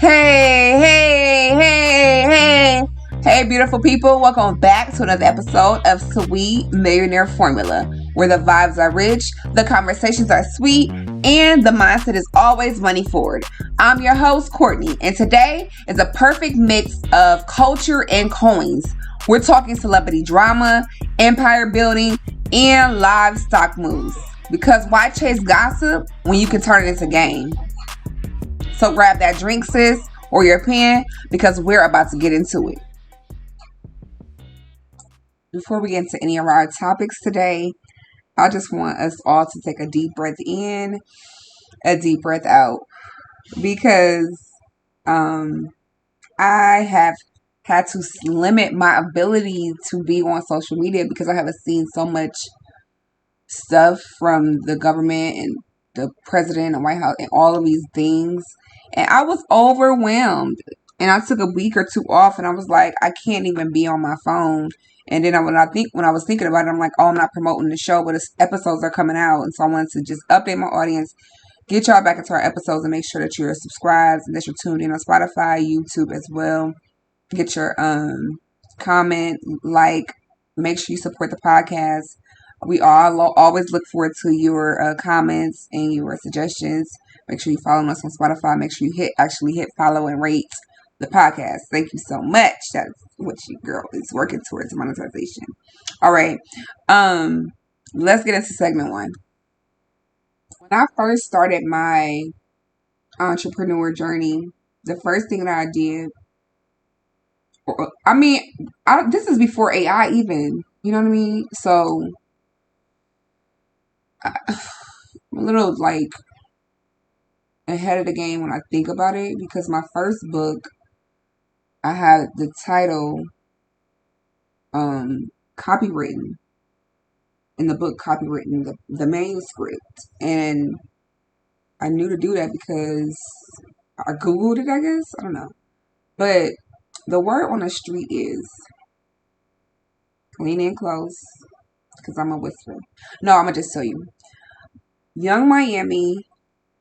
Hey, hey, hey, hey. Hey, beautiful people. Welcome back to another episode of Sweet Millionaire Formula, where the vibes are rich, the conversations are sweet, and the mindset is always money forward. I'm your host, Courtney, and today is a perfect mix of culture and coins. We're talking celebrity drama, empire building, and livestock moves. Because why chase gossip when you can turn it into game? So grab that drink, sis, or your pen, because we're about to get into it. Before we get into any of our topics today, I just want us all to take a deep breath in, a deep breath out, because I have had to limit my ability to be on social media because I haven't seen so much stuff from the government and the president and White House and all of these things. And I was overwhelmed. And I took a week or two off and I was like, I can't even be on my phone. And then when I was thinking about it, I'm like, oh, I'm not promoting the show, but episodes are coming out. And so I wanted to just update my audience, get y'all back into our episodes and make sure that you're subscribed and that you're tuned in on Spotify, YouTube as well. Get your comment, like, make sure you support the podcast. We all always look forward to your comments and your suggestions. Make sure you follow us on Spotify. Make sure you hit follow and rate the podcast. Thank you so much. That's what your girl is working towards, monetization. All right. Let's get into segment one. When I first started my entrepreneur journey, the first thing that I did, this is before AI even, you know what I mean? So I'm a little like ahead of the game when I think about it, because my first book, I had the title copywritten, in the book copywritten, the manuscript, and I knew to do that because I googled it, I guess, I don't know, but the word on the street is, lean in close because I'm a whisper. No, I'm gonna just tell you. Young Miami,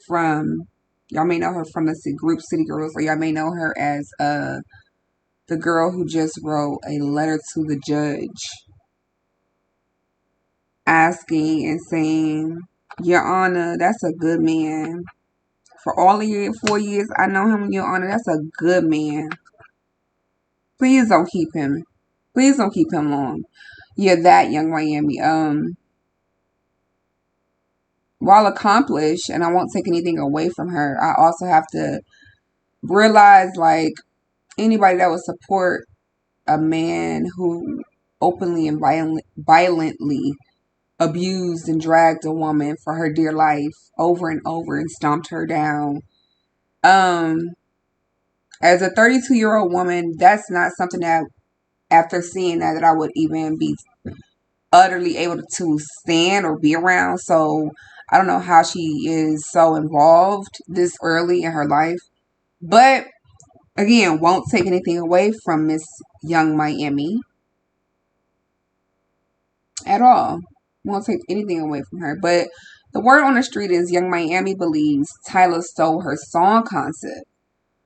from, y'all may know her from the group City Girls, or y'all may know her as the girl who just wrote a letter to the judge asking and saying, Your Honor, that's a good man. For all of your 4 years I know him, Your Honor, that's a good man. Please don't keep him. Please don't keep him long. Yeah, that Young Miami. While accomplished, and I won't take anything away from her, I also have to realize, like, anybody that would support a man who openly and violently abused and dragged a woman for her dear life over and over and stomped her down. As a 32-year-old woman, that's not something that, after seeing that I would even be utterly able to stand or be around. So I don't know how she is so involved this early in her life. But again, won't take anything away from Miss Young Miami at all. Won't take anything away from her. But the word on the street is Young Miami believes Tyla stole her song concept.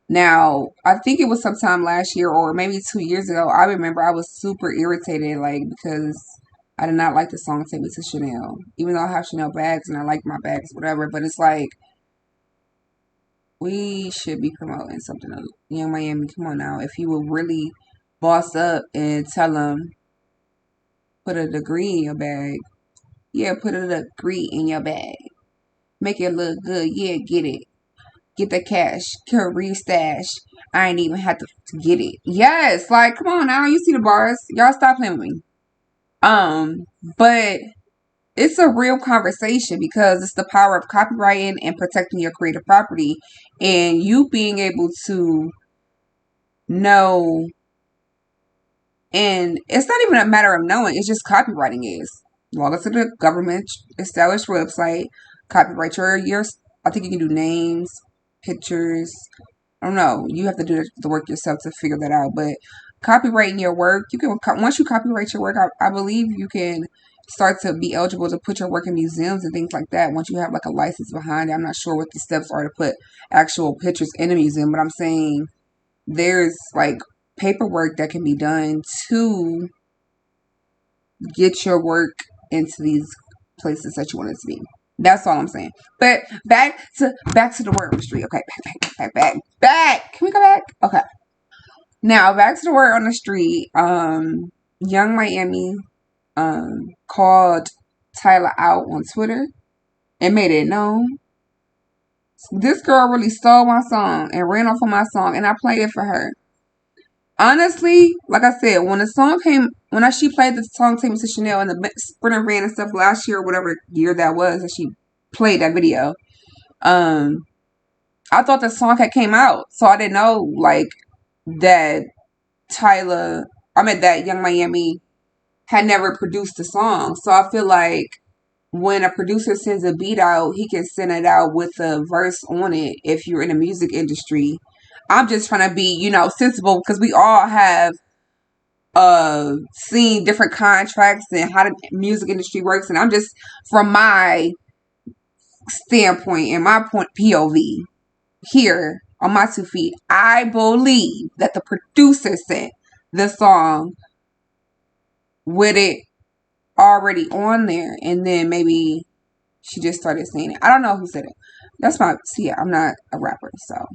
Now, I think it was sometime last year or maybe 2 years ago. I remember I was super irritated, like, because I did not like the song Take Me to Chanel. Even though I have Chanel bags and I like my bags, whatever. But it's like, we should be promoting something else. Young Miami, come on now. If you will really boss up and tell them, put a degree in your bag. Yeah, put a degree in your bag. Make it look good. Yeah, get it. Get the cash. Career stash. I ain't even have to get it. Yes, like, come on now. You see the bars. Y'all stop playing with me. But it's a real conversation because it's the power of copywriting and protecting your creative property, and you being able to know. And it's not even a matter of knowing, it's just copywriting is. Log into the government established website, copyright your I think you can do names, pictures. I don't know. You have to do the work yourself to figure that out. But copywriting your work, you can, once you copyright your work, I believe you can start to be eligible to put your work in museums and things like that once you have like a license behind it. I'm not sure what the steps are to put actual pictures in a museum, but I'm saying there's like paperwork that can be done to get your work into these places that you want it to be. That's all I'm saying. But back to the word on the street. Okay, back. Can we go back? Okay. Now back to the word on the street. Young Miami called Tyla out on Twitter and made it known this girl really stole my song and ran off on my song, and I played it for her. Honestly, like I said, when she played the song "Take Me to Chanel" and the Sprinter Van and stuff last year or whatever year that was that she played that video, I thought the song had came out, so I didn't know like that that Young Miami had never produced a song. So I feel like when a producer sends a beat out, he can send it out with a verse on it if you're in the music industry. I'm just trying to be, sensible because we all have seen different contracts and how the music industry works. And I'm just, from my standpoint and my point POV here on my 2 feet, I believe that the producer sent the song with it already on there, and then maybe she just started saying it. I don't know who said it. I'm not a rapper, so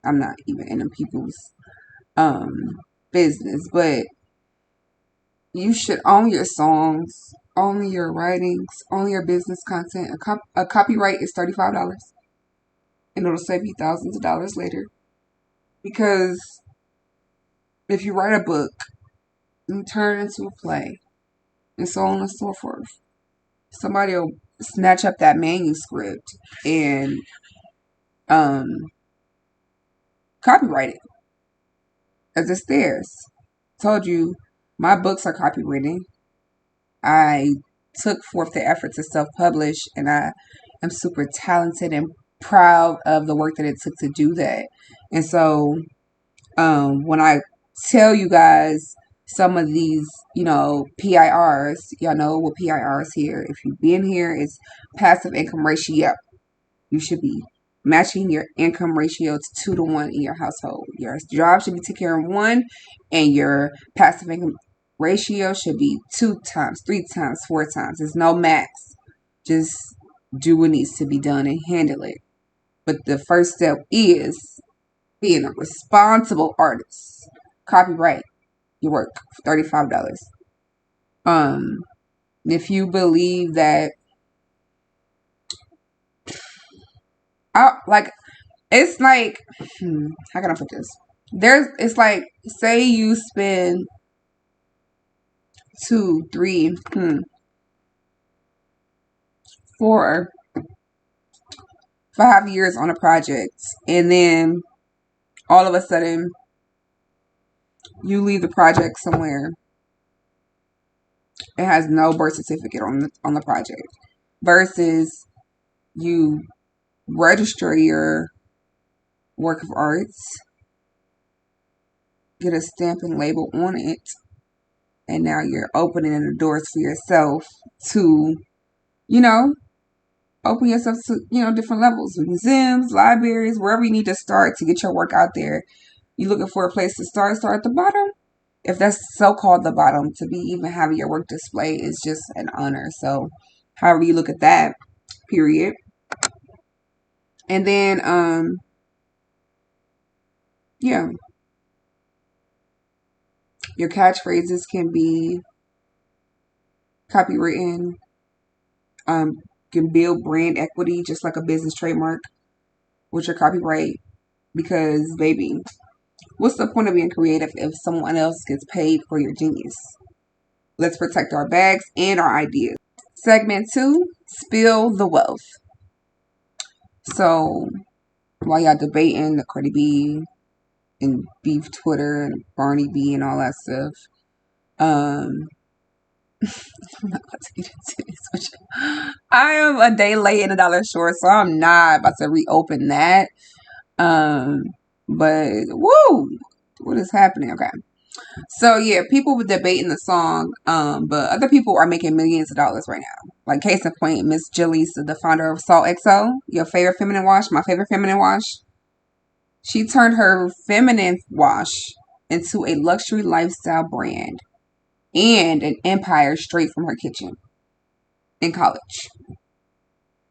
I'm not even in them people's business, but you should own your songs, own your writings, own your business content. A copyright is $35, and it'll save you thousands of dollars later. Because if you write a book and turn it into a play, and so on and so forth, somebody will snatch up that manuscript and copyright it as it's theirs. Told you, my books are copywritten. I took forth the effort to self-publish, and I am super talented and proud of the work that it took to do that. And so when I tell you guys some of these, PIRs, y'all know what PIRs here. If you've been here, it's passive income ratio. You should be matching your income ratio to 2-to-1 in your household. Your job should be taking care of 1, and your passive income ratio should be 2 times, 3 times, 4 times. There's no max. Just do what needs to be done and handle it. But the first step is being a responsible artist. Copyright your work for $35. If you believe that, it's like, how can I put this? It's like, say you spend 2, 3, 4, 5 years on a project, and then all of a sudden you leave the project somewhere. It has no birth certificate on the project. Versus you register your work of arts, get a stamping label on it, and now you're opening the doors for yourself to, open yourself to, different levels, museums, libraries, wherever you need to start to get your work out there. You looking for a place to start at the bottom? If that's so-called the bottom, to be even having your work displayed is just an honor. So however you look at that, period. And then, yeah. Your catchphrases can be copywritten, can build brand equity just like a business trademark with your copyright. Because, baby, what's the point of being creative if someone else gets paid for your genius? Let's protect our bags and our ideas. Segment 2, spill the wealth. So, while y'all debating the Cardi B and Beef Twitter and Barney B and all that stuff, I'm not about to get into this. I am a day late and $1 short, so I'm not about to reopen that. But woo, what is happening? Okay. So yeah, people were debating the song, but other people are making millions of dollars right now. Like case in point, Miss Jilly's the founder of Salt XO, your favorite feminine wash, my favorite feminine wash. She turned her feminine wash into a luxury lifestyle brand and an empire straight from her kitchen in college.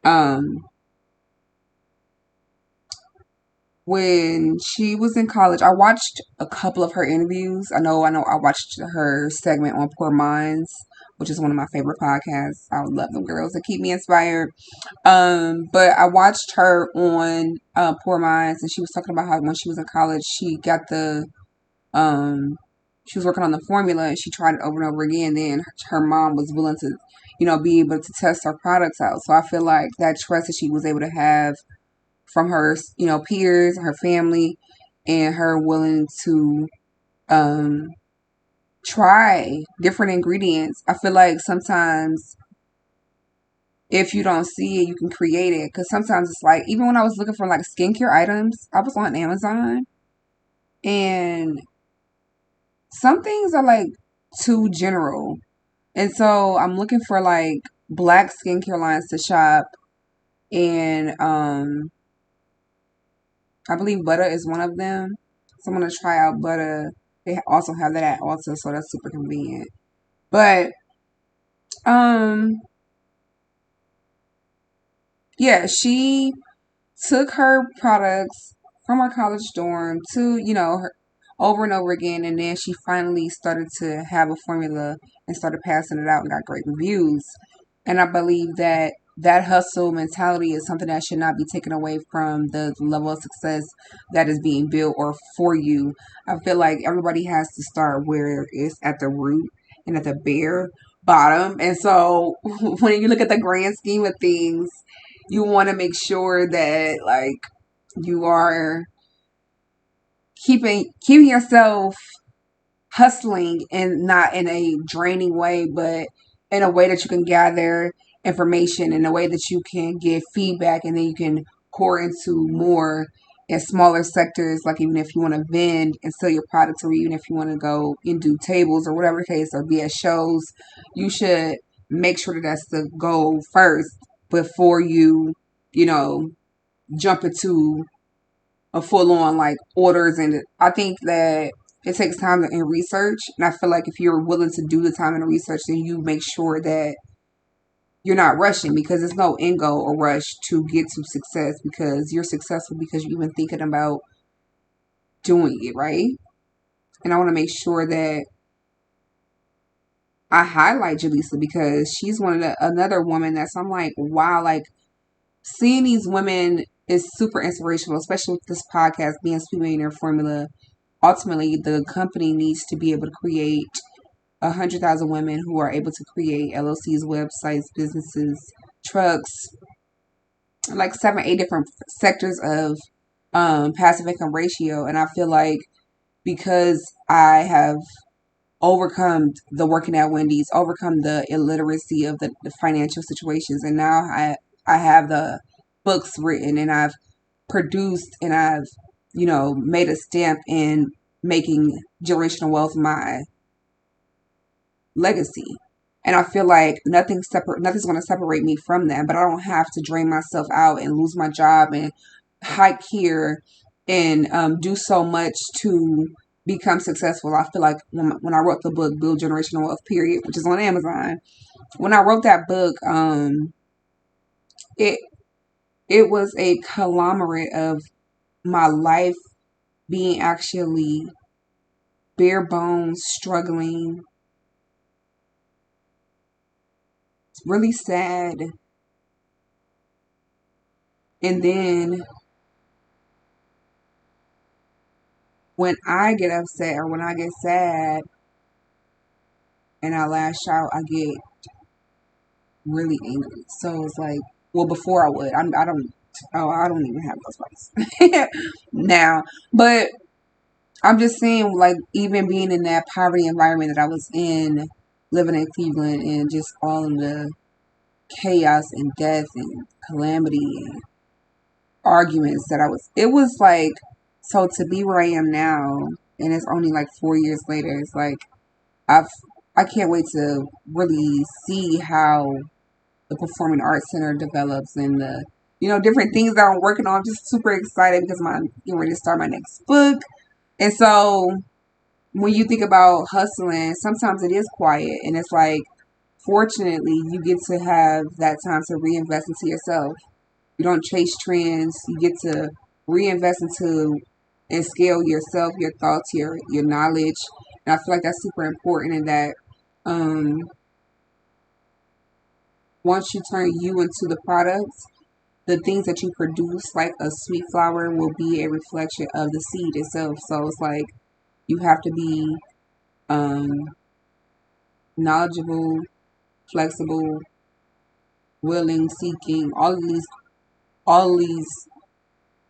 Um, when she was in college, I watched a couple of her interviews. I watched her segment on Poor Minds, which is one of my favorite podcasts. I love them girls that keep me inspired. But I watched her on Poor Minds, and she was talking about how when she was in college, um, she was working on the formula, and she tried it over and over again. Then her mom was willing to, be able to test her products out. So I feel like that trust that she was able to have from her, peers, her family, and her willing to um, try different ingredients. I feel like sometimes if you don't see it, you can create it. Because sometimes it's like, even when I was looking for like skincare items, I was on Amazon, and some things are like too general. And so I'm looking for like black skincare lines to shop, and I believe butter is one of them. So I'm gonna try out butter. They also have that at Ulta, so that's super convenient. But um, yeah, she took her products from her college dorm to her over and over again, and then she finally started to have a formula and started passing it out and got great reviews. And I believe that that hustle mentality is something that should not be taken away from the level of success that is being built or for you. I feel like everybody has to start where it's at the root and at the bare bottom. And so when you look at the grand scheme of things, you want to make sure that like you are keeping yourself hustling and not in a draining way, but in a way that you can gather information, in a way that you can give feedback, and then you can pour into more in smaller sectors. Like even if you want to vend and sell your products, or even if you want to go and do tables or whatever the case, or be at shows, you should make sure that that's the goal first before you know, jump into a full on like orders. And I think that it takes time in research. And I feel like if you're willing to do the time and the research, then you make sure that you're not rushing, because there's no end goal or rush to get to success, because you're successful because you've been thinking about doing it, right? And I want to make sure that I highlight Jaleesa, because she's one of another woman that's, I'm like, wow, like seeing these women is super inspirational, especially with this podcast being Sweet Millionaire Formula. Ultimately, the company needs to be able to create 100,000 women who are able to create LLCs, websites, businesses, trucks, like 7, 8 different sectors of passive income ratio. And I feel like because I have overcome the working at Wendy's, overcome the illiteracy of the financial situations, and now I have the books written, and I've produced, and I've made a stamp in making generational wealth my legacy. And I feel like nothing's going to separate me from that. But I don't have to drain myself out and lose my job and hike here and do so much to become successful. I feel like when I wrote the book Build Generational Wealth, period, which is on Amazon, when I wrote that book, it it was a conglomerate of my life being actually bare bones, struggling, really sad. And then when I get upset or when I get sad and I lash out, I get really angry. So it's like, well, before I would, I don't even have those fights now. But I'm just saying, like, even being in that poverty environment that I was in, living in Cleveland, and just all of the chaos and death and calamity and arguments that it was like, so to be where I am now, and it's only like 4 years later. It's like I've I can't wait to really see how the Performing Arts Center develops and the different things that I'm working on. I'm just super excited because I'm getting ready to start my next book. And so when you think about hustling, sometimes it is quiet, and it's like fortunately you get to have that time to reinvest into yourself. You don't chase trends. You get to reinvest into and scale yourself, your thoughts, your knowledge. And I feel like that's super important in that um, once you turn you into the product, the things that you produce, like a sweet flower, will be a reflection of the seed itself. So it's like you have to be um, knowledgeable, flexible, willing, seeking, all of these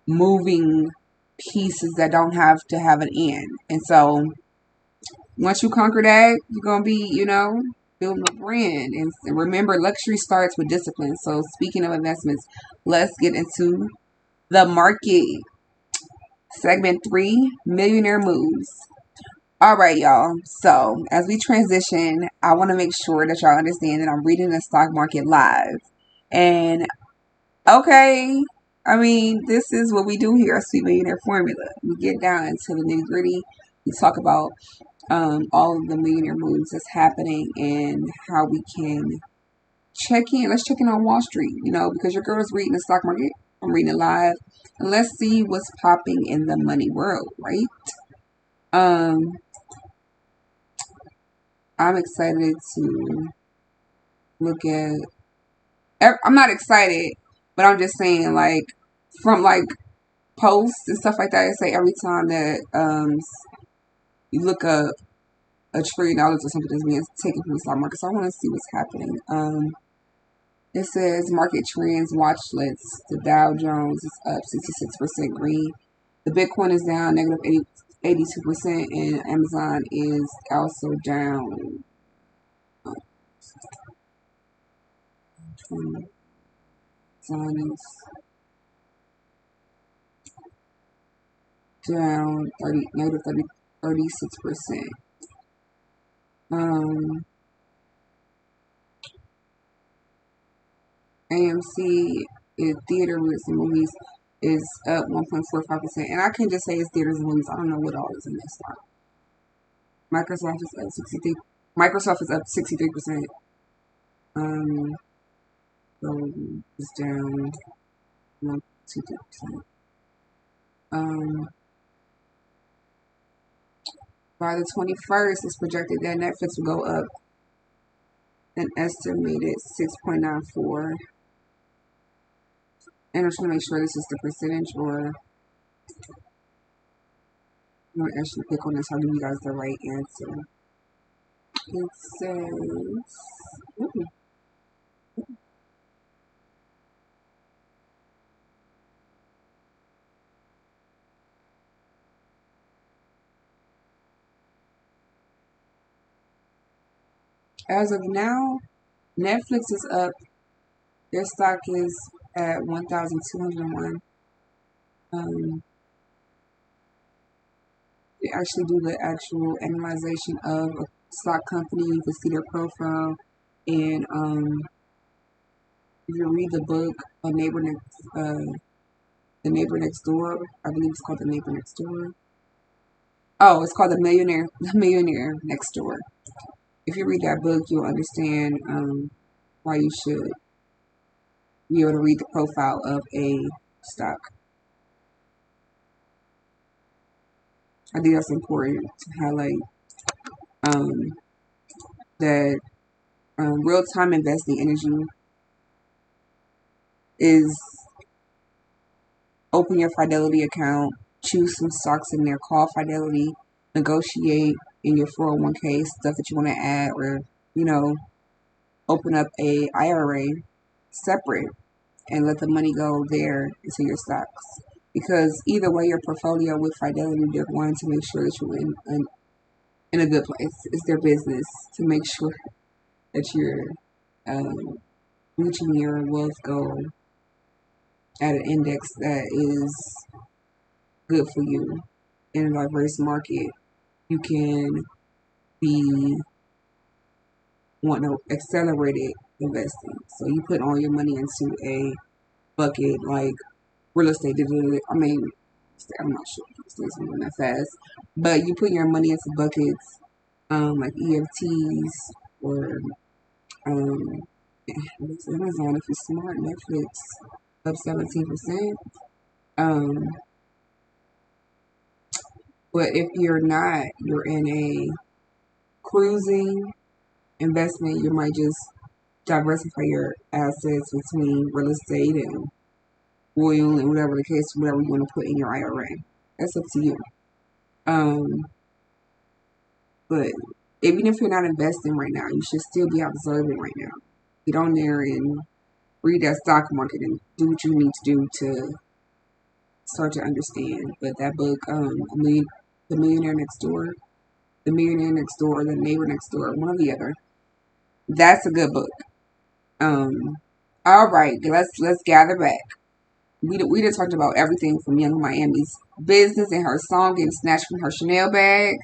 moving pieces that don't have to have an end. And so once you conquer that, you're gonna be, building a brand. And remember, luxury starts with discipline. So speaking of investments, let's get into the market. Segment 3, millionaire moves. All right, y'all. So as we transition, I want to make sure that y'all understand that I'm reading the stock market live. And okay, I mean, this is what we do here at Sweet Millionaire Formula. We get down into the nitty gritty. We talk about all of the millionaire moves that's happening and how we can check in. Let's check in on Wall Street, because your girl's reading the stock market. I'm reading it live. And let's see what's popping in the money world, right? Um, I'm excited to look at. I'm not excited, but I'm just saying, like, from like posts and stuff like that, I say every time that you look up $1 trillion or something that's being taken from the stock market. So I want to see what's happening. It says market trends watch lists. The Dow Jones is up 66% green. The Bitcoin is down negative 82%, and Amazon is also down. Amazon is down 36%. AMC is theater with some movies is up 1.45%. And I can just say it's theaters and movies. I don't know what all is in this stock. Microsoft is up 63. Microsoft is up 63%. So it's down 1.23%. By the 21st, it's projected that Netflix will go up an estimated 6.94. And I'm trying to make sure this is the percentage, or I'm going to actually click on this. I'll give you guys the right answer. It says, as of now, Netflix is up. Their stock is at 1,201. They actually do the actual analyzation of a stock company. You can see their profile, and if you read the book, the Neighbor Next Door. I believe it's called The Neighbor Next Door. Oh, it's called The Millionaire Next Door. If you read that book, you'll understand why you should be able to read the profile of a stock. I think that's important to highlight that real-time investing energy is open your Fidelity account, choose some stocks in there, call Fidelity, negotiate in your 401k stuff that you want to add, or open up a IRA separate and let the money go there into your stocks. Because either way, your portfolio with Fidelity, they're going to make sure that you're in a good place. It's their business to make sure that you're reaching your wealth goal at an index that is good for you in a diverse market, you can be wanting to accelerated investing. So you put all your money into a bucket like real estate. I mean, I'm not sure if it's moving that fast, but you put your money into buckets, like EFTs or Amazon if you're smart, Netflix up 17%. Um, but if you're not, you're in a cruising investment. You might just diversify your assets between real estate and oil and whatever the case, whatever you want to put in your IRA. That's up to you. But even if you're not investing right now, you should still be observing right now. Get on there and read that stock market and do what you need to do to start to understand. But that book, The Millionaire Next Door, The Millionaire Next Door, The Neighbor Next Door, one or the other. That's a good book. All right, let's gather back. We just talked about everything from Young Miami's business and her song getting snatched from her Chanel bag.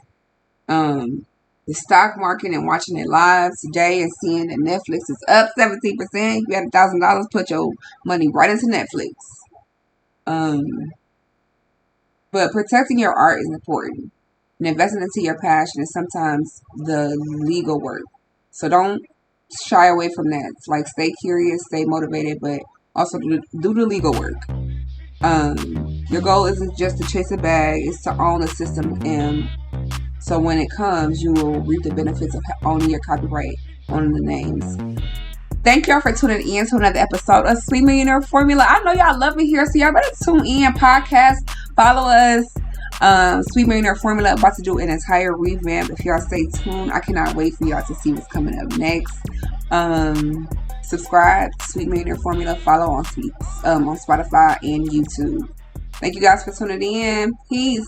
The stock market and watching it live today and seeing that Netflix is up 17%. If you had $1,000, put your money right into Netflix. But protecting your art is important. And investing into your passion is sometimes the legal work. So don't shy away from that. Like, stay curious, stay motivated, but also do the legal work. Your goal isn't just to chase a bag, it's to own the system. And so when it comes, you will reap the benefits of owning your copyright, owning the names. Thank y'all for tuning in to another episode of Sweet Millionaire Formula. I know y'all love me here, so y'all better tune in, podcast, follow us. Sweet Millionaire Formula about to do an entire revamp. If y'all stay tuned, I cannot wait for y'all to see what's coming up next. Subscribe to Sweet Millionaire Formula. Follow on Spotify and YouTube. Thank you guys for tuning in. Peace.